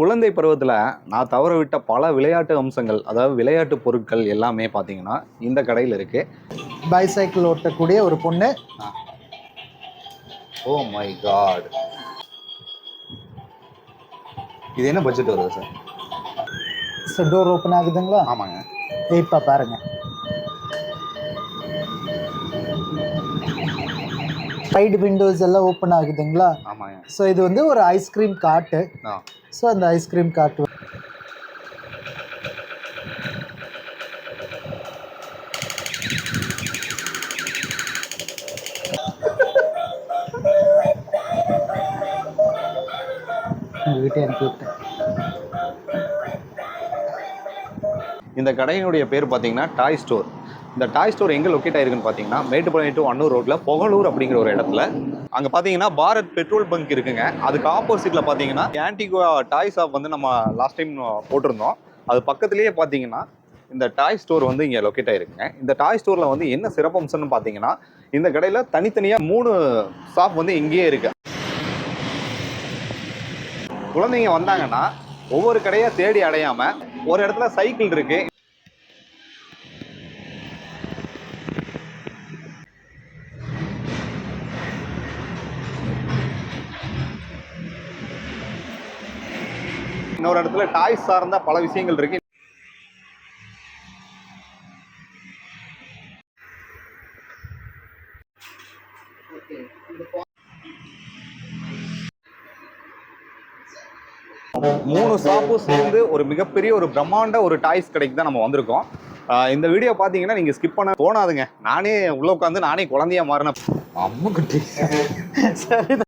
குழந்தை பருவத்தில் நான் தவற விட்ட பல விளையாட்டு அம்சங்கள், அதாவது விளையாட்டு பொருட்கள் எல்லாமே பார்த்தீங்கன்னா இந்த கடையில் இருக்கு. பைசைக்கிள் ஓட்டக்கூடிய ஒரு பொண்ணு. ஓ மை காட், இது என்ன பட்ஜெட் வருது சார்? சார் டோர் ஓப்பன் ஆகுதுங்களா? ஆமாங்க. இப்போ பாருங்க, சைடு விண்டோஸ் எல்லாம் ஓப்பன் ஆகுதுங்களா? ஆமாங்க. ஸோ இது வந்து ஒரு ஐஸ்கிரீம் கார்ட்டு. ஸோ அந்த ஐஸ்கிரீம் கார்ட்டு உங்ககிட்ட எனக்கு விட்டேன். இந்த கடையினுடைய பேர் பார்த்தீங்கன்னா டாய் ஸ்டோர். இந்த டாய் ஸ்டோர் எங்கே லொக்கேட் ஆயிருக்குன்னு பார்த்தீங்கன்னா மேட்டுப்பாளையம் டு அன்னூர் ரோட்டில் புகழூர் அப்படிங்கிற ஒரு இடத்துல. அங்கே பார்த்தீங்கன்னா பாரத் பெட்ரோல் பங்க் இருக்குங்க. அதுக்கு ஆப்போசிட்டில் பார்த்தீங்கன்னா ஆன்டிகுவா டாய் ஷாப் வந்து நம்ம லாஸ்ட் டைம் போட்டிருந்தோம். அது பக்கத்துலேயே பார்த்தீங்கன்னா இந்த டாய் ஸ்டோர் வந்து இங்கே லொக்கேட் ஆயிருக்குங்க. இந்த டாய் ஸ்டோரில் வந்து என்ன சிறப்பம்சம்னு பார்த்தீங்கன்னா இந்த கடையில் தனித்தனியாக 3 ஷாப் வந்து இங்கேயே இருக்கு. குழந்தைங்க வந்தாங்கன்னா ஒவ்வொரு கடையாக தேடி அடையாமல் ஒரு இடத்துல சைக்கிள் இருக்கு. இன்னொரு இடத்துல டாய்ஸ் சார்ந்த பல விஷயங்கள் இருக்கு. மூணு ஷாப்பும் சேர்ந்து ஒரு மிகப்பெரிய ஒரு பிரம்மாண்ட ஒரு டாய்ஸ் கடைக்கு தான் நம்ம வந்திருக்கோம். இந்த வீடியோ பார்த்தீங்கன்னா நீங்கள் ஸ்கிப் பண்ண தோணாதுங்க. நானே உள்ள உட்காந்து நானே குழந்தையா மாறின அம்முக்குட்டி. சரி,